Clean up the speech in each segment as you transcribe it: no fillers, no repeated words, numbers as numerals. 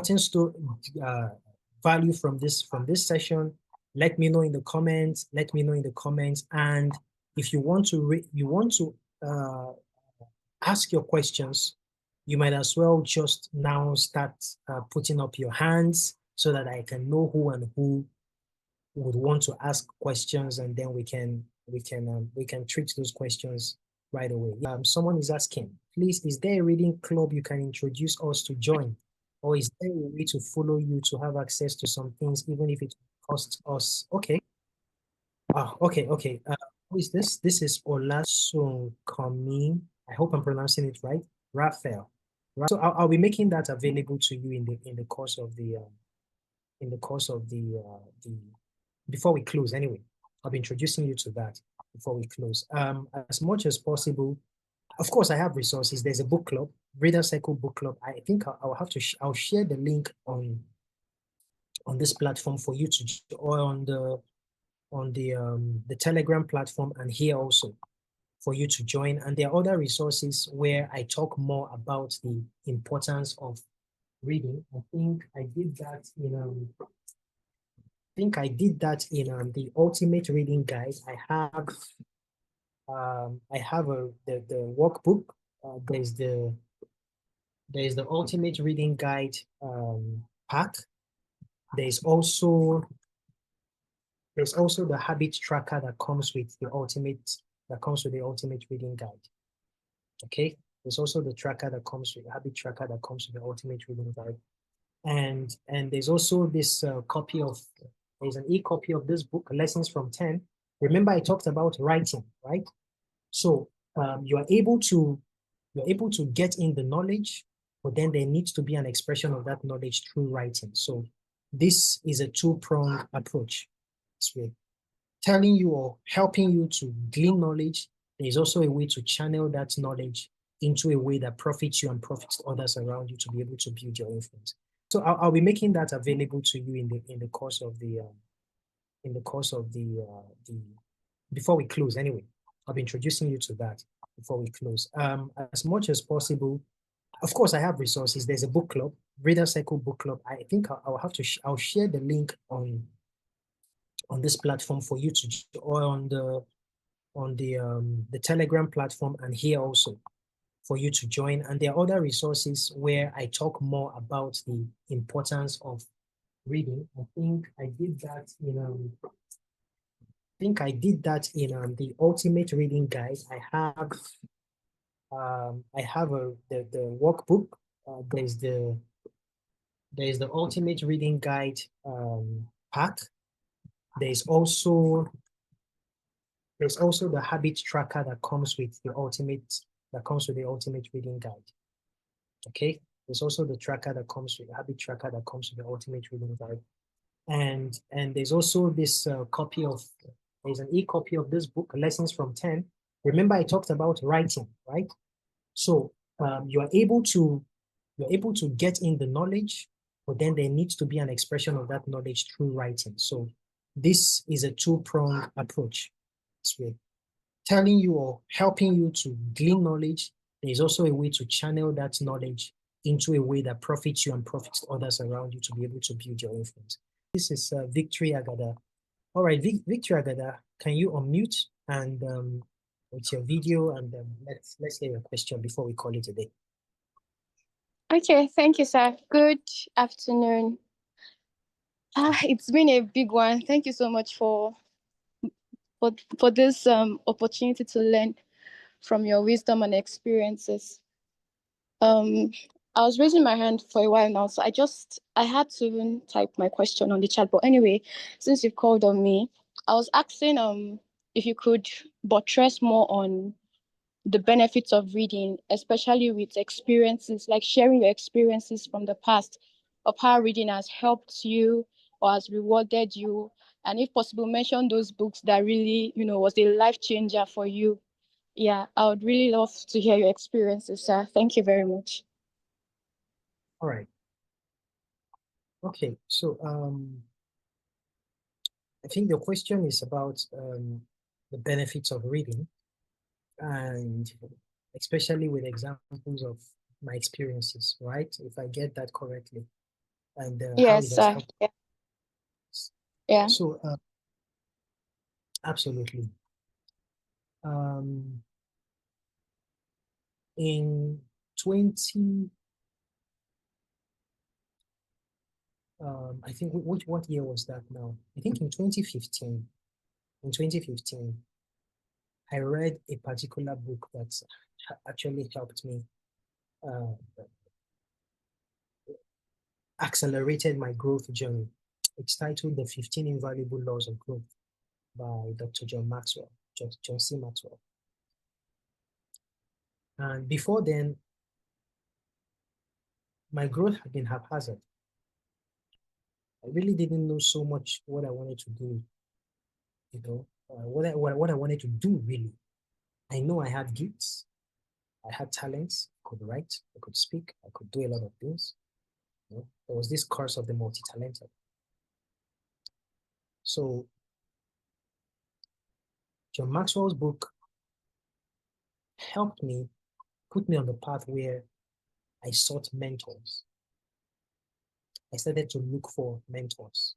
gotten value from this session, let me know in the comments. And if you want to ask your questions, you might as well just now start putting up your hands so that I can know who would want to ask questions, and then we can treat those questions right away. Someone is asking, please, is there a reading club you can introduce us to join? Or is there a way to follow you to have access to some things, even if it costs us? Okay. Okay. Who is this? This is Olasunkomi. I hope I'm pronouncing it right. Raphael. So I'll be making that available to you in the course of the before we close. Anyway, I'll be introducing you to that before we close. As much as possible. Of course, I have resources. There's a book club, Reader Circle Book Club. I think I'll have to. I'll share the link on this platform for you to, or on the Telegram platform, and here also for you to join. And there are other resources where I talk more about the importance of reading. I think I did that in the Ultimate Reading Guide. I have the workbook. There's the Ultimate Reading Guide pack. There's also the habit tracker that comes with the Ultimate Reading Guide. Okay, there's also the tracker that comes with the habit tracker that comes with the Ultimate Reading Guide, and there's also this there's an e-copy of this book, Lessons from 10. Remember, I talked about writing, right? So you're able to get in the knowledge, but then there needs to be an expression of that knowledge through writing. So this is a two-pronged approach. We're telling you or helping you to glean knowledge. There's also a way to channel that knowledge into a way that profits you and profits others around you to be able to build your influence. So I'll be making that available to you in the course of the before we close. Anyway, I'll be introducing you to that before we close. As much as possible. Of course, I have resources. There's a book club, Reader Circle Book Club. I think I'll share the link on this platform for you to, or on the Telegram platform, and here also for you to join. And there are other resources where I talk more about the importance of reading. I think I did that in the Ultimate Reading Guide. I have the workbook. There's the Ultimate Reading Guide pack. There's also the habit tracker that comes with the Ultimate Reading Guide. Okay, there's also the tracker that comes with the habit tracker that comes with the Ultimate Reading Guide, and there's also this there's an e-copy of this book, Lessons from 10. Remember, I talked about writing, right? So you're able to get in the knowledge, but then there needs to be an expression of that knowledge through writing. So this is a two-pronged approach. We're telling you or helping you to glean knowledge. There's also a way to channel that knowledge into a way that profits you and profits others around you to be able to build your influence. This is Victory Agada. All right, Victory Agada, can you unmute and with your video, and let's hear your question before we call it a day. Okay, thank you, sir. Good afternoon. It's been a big one. Thank you so much for this opportunity to learn from your wisdom and experiences. I was raising my hand for a while now, so I had to even type my question on the chat. But anyway, since you've called on me, I was asking if you could buttress more on the benefits of reading, especially with experiences, like sharing your experiences from the past of how reading has helped you or has rewarded you. And if possible, mention those books that really, was a life changer for you. Yeah, I would really love to hear your experiences, sir. Thank you very much. All right. Okay, so I think the question is about the benefits of reading, and especially with examples of my experiences, right? If I get that correctly. and how it Yes, has sir. helped. Yeah. Yeah. So absolutely. In 20, I think what year was that now? I think in 2015. In 2015, I read a particular book that actually helped me, accelerated my growth journey. It's titled The 15 Invaluable Laws of Growth by Dr. John Maxwell, John C. Maxwell. And before then, my growth had been haphazard. I really didn't know so much what I wanted to do, what I wanted to do really. I know I had gifts, I had talents, I could write, I could speak, I could do a lot of things. There was this curse of the multi-talented. So John Maxwell's book helped me, put me on the path where I sought mentors. I started to look for mentors.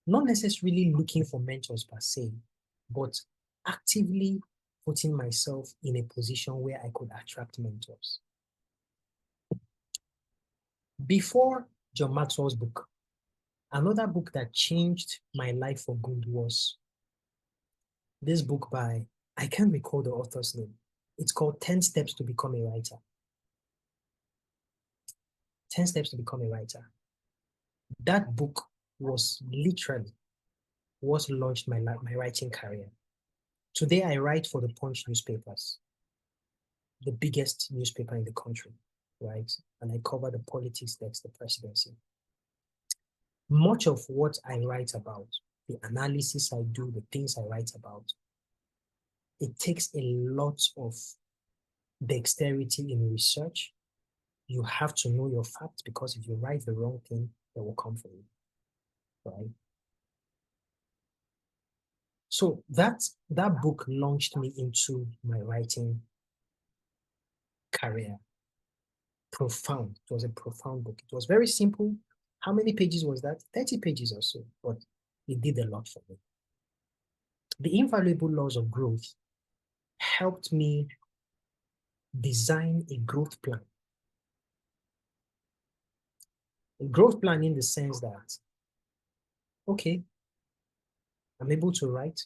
Not necessarily looking for mentors per se, but actively putting myself in a position where I could attract mentors. Before John Maxwell's book, another book that changed my life for good was this book by, I can't recall the author's name. It's called 10 Steps to Become a Writer. 10 Steps to Become a Writer. That book was literally what launched my writing career. Today, I write for the Punch newspapers, the biggest newspaper in the country, right? And I cover the politics, that's the presidency. Much of what I write about, the analysis I do, the things I write about, it takes a lot of dexterity in research. You have to know your facts, because if you write the wrong thing, they will come for you, right? So that book launched me into my writing career. Profound. It was a profound book. It was very simple. How many pages was that? 30 pages or so, but it did a lot for me. The Invaluable Laws of Growth helped me design a growth plan. A growth plan in the sense that, okay, I'm able to write,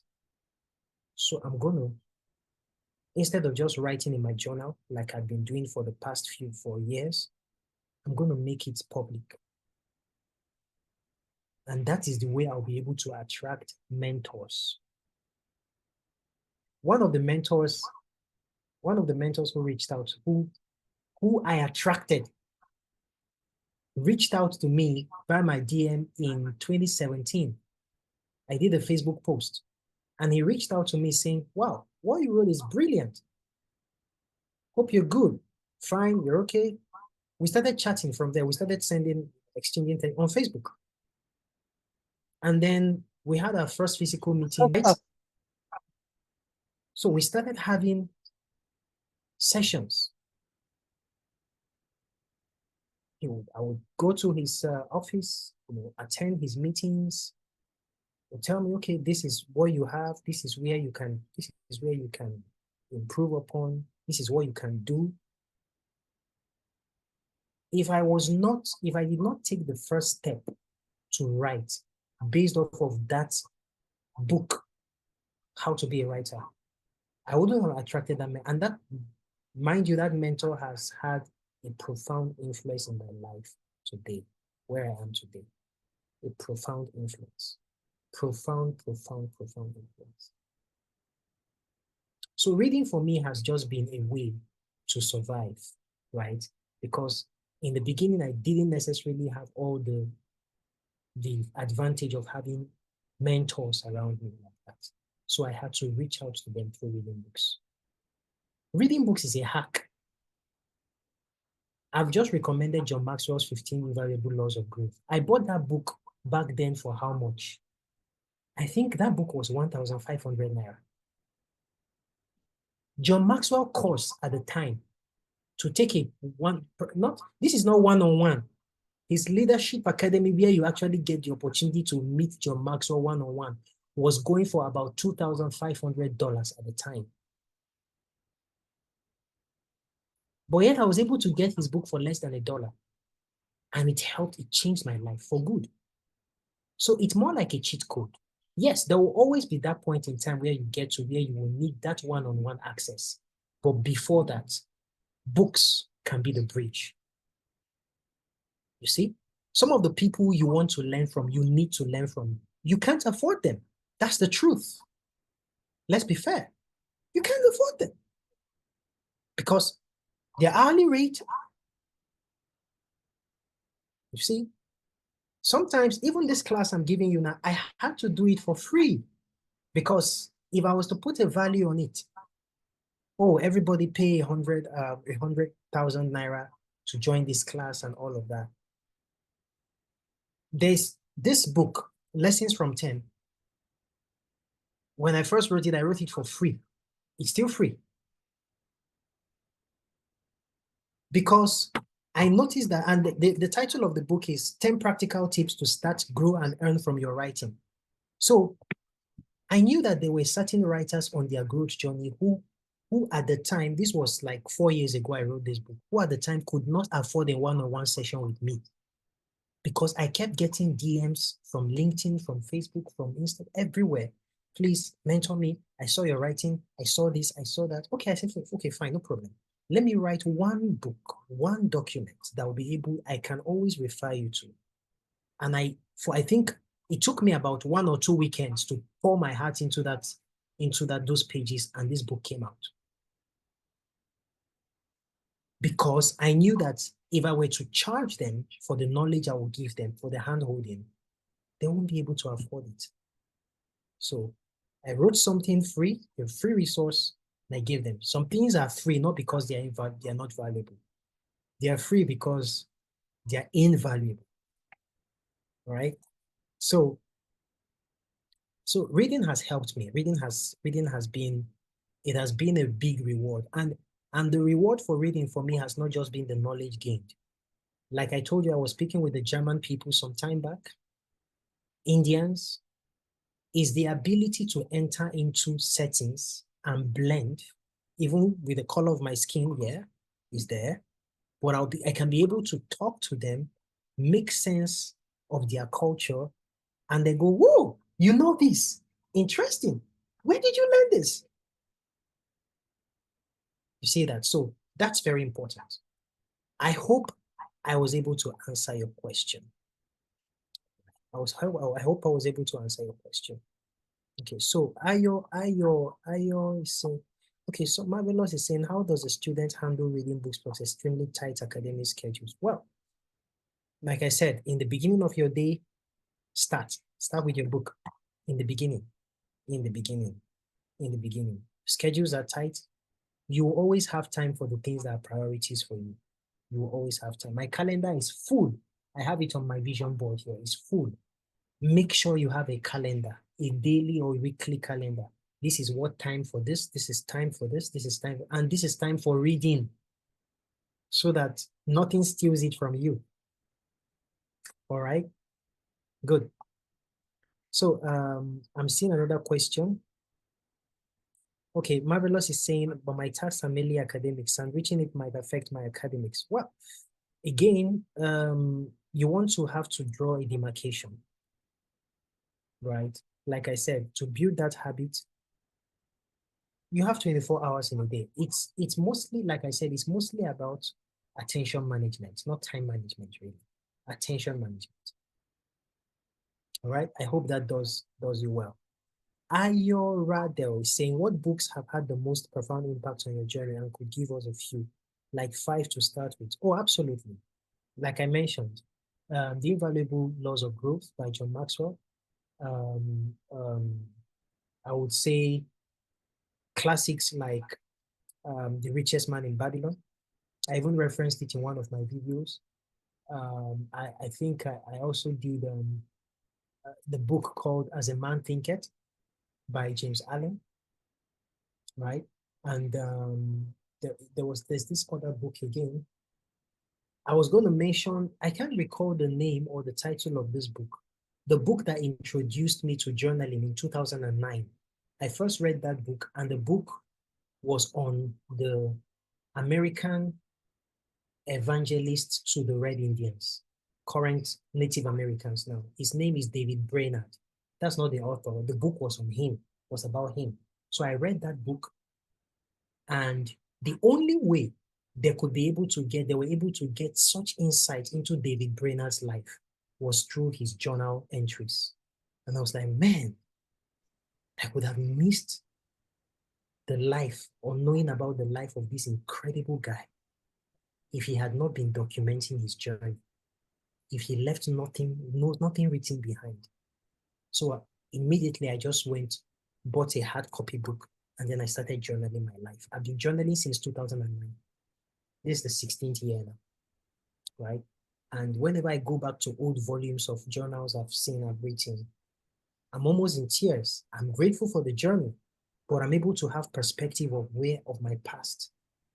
so I'm going to, instead of just writing in my journal like I've been doing for the past 4 years, I'm going to make it public. And that is the way I'll be able to attract mentors. One of the mentors who reached out, who I attracted, reached out to me by my DM in 2017. I did a Facebook post, and he reached out to me saying, wow, what you wrote is brilliant. Hope you're good. Fine, you're okay. We started chatting from there. We started exchanging things on Facebook. And then we had our first physical meeting. So we started having sessions. I would go to his office, attend his meetings. He'll tell me, okay, this is what you have. This is where you can improve upon. This is what you can do. If I did not take the first step to write based off of that book, How to Be a Writer, I wouldn't have attracted that man. And that, mind you, that mentor has had a profound influence in my life today, where I am today. A profound influence. Profound influence. So reading for me has just been a way to survive, right? Because in the beginning, I didn't necessarily have all the advantage of having mentors around me like that. So I had to reach out to them through reading books. Reading books is a hack. I've just recommended John Maxwell's 15 Invaluable Laws of Growth. I bought that book back then for how much? I think that book was 1,500 naira. John Maxwell course at the time to take this is not one-on-one. His leadership academy, where you actually get the opportunity to meet John Maxwell one-on-one, was going for about $2,500 at the time. But yet I was able to get his book for less than $1. And it changed my life for good. So it's more like a cheat code. Yes, there will always be that point in time where you get to where you will need that one-on-one access. But before that, books can be the bridge. You see, some of the people you want to learn from, you need to learn from, you can't afford them. That's the truth. Let's be fair. You can't afford them because their hourly rate, you see, sometimes even this class I'm giving you now, I had to do it for free because if I was to put a value on it, oh, everybody pay 100,000 naira to join this class and all of that. There's this book, Lessons from 10. When I first wrote it, I wrote it for free. It's still free. Because I noticed that, and the title of the book is 10 Practical Tips to Start, Grow, and Earn from Your Writing. So I knew that there were certain writers on their growth journey who at the time, this was like 4 years ago I wrote this book, who at the time could not afford a one-on-one session with me. Because I kept getting DMs from LinkedIn, from Facebook, from Insta, everywhere. Please mentor me. I saw your writing. I saw this. I saw that. Okay, I said, okay, fine, no problem. Let me write one book, one document that will be able, I can always refer you to. And I think it took me about 1 or 2 weekends to pour my heart into those pages, and this book came out. Because I knew that if I were to charge them for the knowledge I will give them, for the hand-holding, they won't be able to afford it. So I wrote something free, a free resource, and I gave them. Some things are free, not because they are not valuable. They are free because they are invaluable, right? So reading has helped me. Reading has been a big reward. And the reward for reading for me has not just been the knowledge gained. Like I told you, I was speaking with the German people some time back, Indians, is the ability to enter into settings and blend, even with the color of my skin, is there. But I can be able to talk to them, make sense of their culture, and they go, whoa, you know this, interesting. Where did you learn this? You see that? So that's very important. I hope I was able to answer your question. I hope I was able to answer your question. Okay, so Ayo is saying, okay, so Marvelous is saying, how does a student handle reading books plus extremely tight academic schedules? Well, like I said, in the beginning of your day, start with your book in the beginning. Schedules are tight. You will always have time for the things that are priorities for you. You will always have time. My calendar is full. I have it on my vision board here. It's full. Make sure you have a calendar, a daily or weekly calendar. This is what time for this. This is time for this. This is time, and this is time for reading, so that nothing steals it from you. All right, good. So I'm seeing another question. Okay, Marvelous is saying, but my tasks are mainly academics, and reaching it might affect my academics. Well, again, you want to have to draw a demarcation, right? Like I said, to build that habit, you have 24 hours in a day. It's mostly, like I said, it's mostly about attention management, not time management, really. Attention management. All right. I hope that does you well. Ayo Radel is saying, what books have had the most profound impact on your journey and could give us a few, like 5 to start with? Oh, absolutely. Like I mentioned, The Invaluable Laws of Growth by John Maxwell. I would say classics like The Richest Man in Babylon. I even referenced it in one of my videos. I think I also did the book called As a Man Thinketh by James Allen, right? And there's this other book again. I was going to mention, I can't recall the name or the title of this book. The book that introduced me to journaling in 2009. I first read that book, and the book was on the American evangelist to the Red Indians, current Native Americans now. His name is David Brainerd. That's not the author. The book was on him, was about him. So I read that book, and the only way they were able to get such insight into David Brainerd's life was through his journal entries. And I was like, man, I could have missed the life or knowing about the life of this incredible guy if he had not been documenting his journey, if he left nothing written behind. So immediately I just bought a hard copy book, and then I started journaling my life. I've been journaling since 2009. This is the 16th year now, right? And whenever I go back to old volumes of journals I've written, I'm almost in tears. I'm grateful for the journey, but I'm able to have perspective of my past.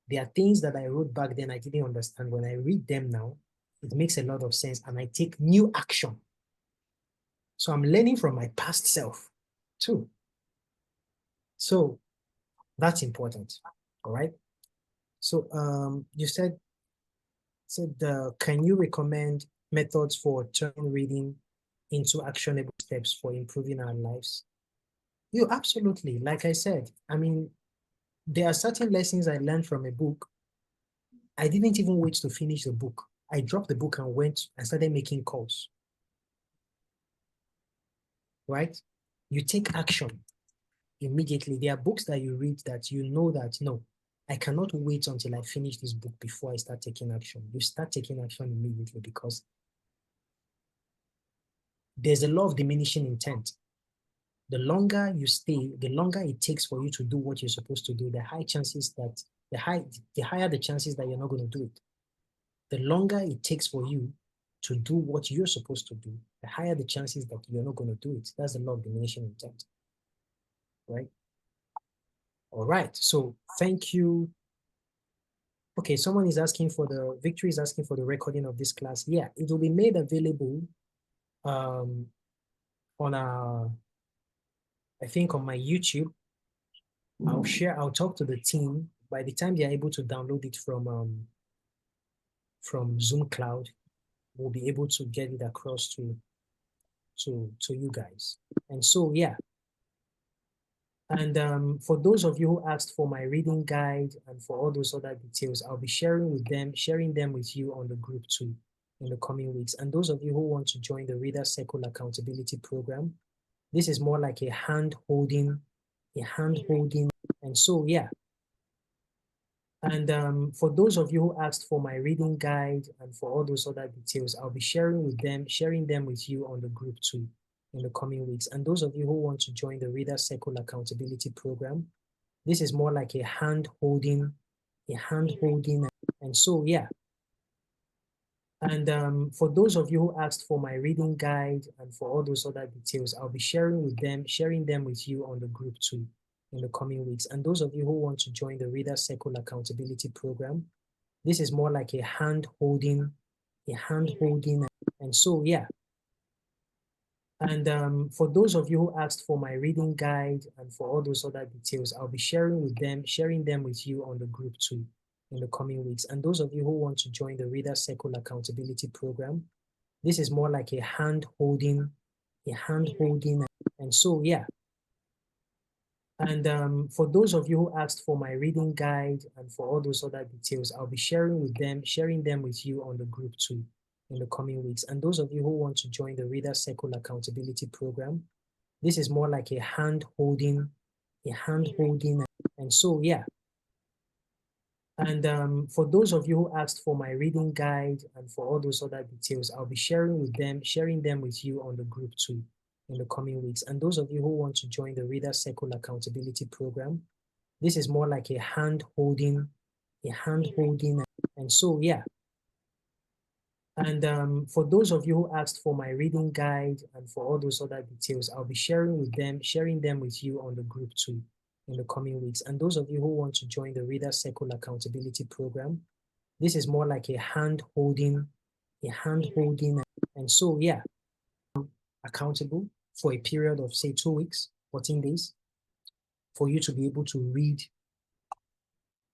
There are things that I wrote back then I didn't understand. When I read them now, it makes a lot of sense, and I take new action. So I'm learning from my past self too. So that's important, all right? So you said, can you recommend methods for turning reading into actionable steps for improving our lives? Absolutely. Like I said, I mean, there are certain lessons I learned from a book. I didn't even wait to finish the book. I dropped the book and started making calls. Right? You take action immediately. There are books that you read that you know that, no, I cannot wait until I finish this book before I start taking action. You start taking action immediately, because there's a law of diminishing intent. The longer you stay, the longer it takes for you to do what you're supposed to do, the higher the chances that you're not going to do it. The longer it takes for you to do what you're supposed to do, the higher the chances that you're not going to do it. That's the law of diminishing intent, right? All right, so thank you. Okay, someone is asking Victory is asking for the recording of this class. Yeah, it will be made available on I think on my YouTube. I'll talk to the team. By the time they're able to download it from Zoom Cloud, we'll be able to get it across to you guys. And so, yeah. And for those of you who asked for my reading guide and for all those other details, I'll be sharing them with you on the group too in the coming weeks. And those of you who want to join the Reader Circle Accountability Program, this is more like a hand-holding. And so, yeah. And for those of you who asked for my reading guide and for all those other details, I'll be sharing them with you on the group too in the coming weeks. And those of you who want to join the Reader Circle Accountability Program, this is more like a hand-holding. And so, yeah. And for those of you who asked for my reading guide and for all those other details, I'll be sharing them with you on the group too in the coming weeks. And those of you who want to join the Reader Circle Accountability Program, this is more like a hand-holding. And so, yeah. And for those of you who asked for my reading guide and for all those other details, I'll be sharing them with you on the group too in the coming weeks. And those of you who want to join the Reader Circle Accountability Program, this is more like a hand-holding. And so, yeah. And for those of you who asked for my reading guide and for all those other details, I'll be sharing them with you on the group too in the coming weeks. And those of you who want to join the Reader Circle Accountability Program, this is more like a hand-holding. And so, yeah. And for those of you who asked for my reading guide and for all those other details, I'll be sharing them with you on the group too in the coming weeks. And those of you who want to join the Reader Circle Accountability Program, this is more like a hand-holding. And so, yeah. And for those of you who asked for my reading guide and for all those other details, I'll be sharing them with you on the group too in the coming weeks. And those of you who want to join the Reader Circle Accountability Program, This is more like a hand holding. And so, yeah, accountable for a period of, say, 2 weeks, 14 days, for you to be able to read,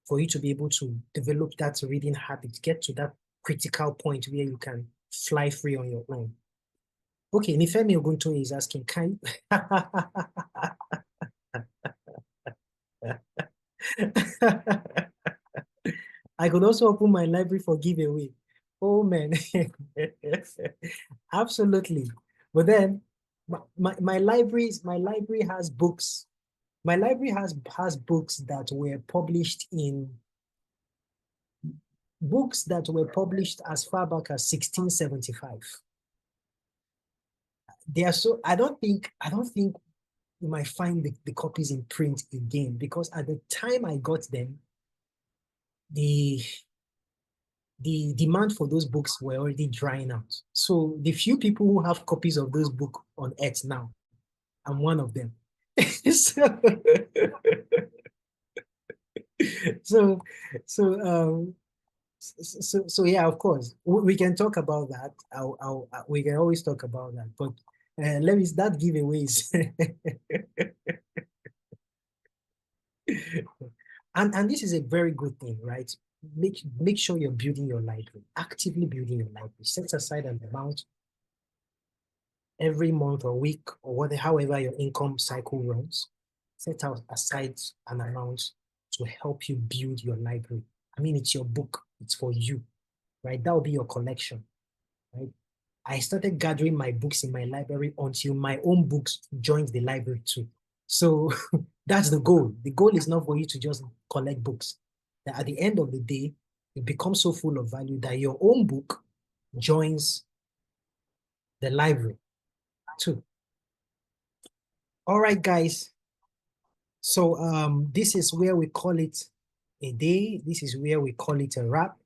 for you to be able to develop that reading habit, get to that critical point where you can fly free on your own. Okay, Nifemi Ogunto is asking, can I could also open my library for giveaway. Oh man, absolutely. But then my library has books. My library has books that were published as far back as 1675. They are so I don't think you might find the copies in print again, because at the time I got them, the demand for those books were already drying out. So the few people who have copies of those books on earth now, I'm one of them. so, so, so yeah, of course, we can talk about that. We can always talk about that. But let me start giveaways. And this is a very good thing, right? Make sure you're building your library, actively building your library. Set aside an amount every month or week or whatever, however your income cycle runs. Set aside an amount to help you build your library. I mean, it's your book, it's for you, right? That will be your collection, right? I started gathering my books in my library until my own books joined the library too. So that's the goal. The goal is not for you to just collect books. That at the end of the day, it becomes so full of value that your own book joins the library too. All right, guys. So this is where we call it a day. This is where we call it a wrap.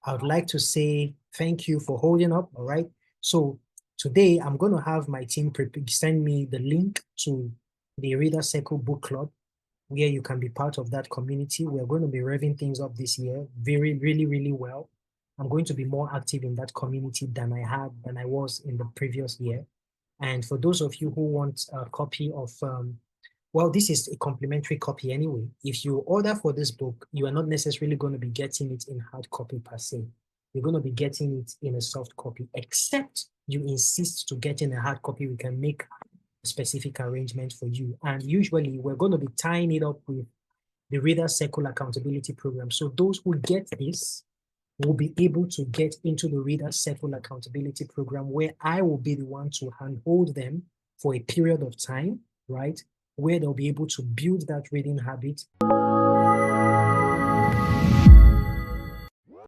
I would like to say thank you for holding up. All right. So today I'm going to have my team send me the link to the Reader Circle Book Club, where you can be part of that community. We're going to be revving things up this year really well. I'm going to be more active in that community than I was in the previous year. And for those of you who want a copy of well, this is a complimentary copy anyway. If you order for this book, you are not necessarily going to be getting it in hard copy per se. You're going to be getting it in a soft copy, except you insist to get in a hard copy. We can make a specific arrangement for you. And usually we're going to be tying it up with the Reader Circle Accountability Program. So those who get this will be able to get into the Reader Circle Accountability Program, where I will be the one to handhold them for a period of time, right? Where they'll be able to build that reading habit.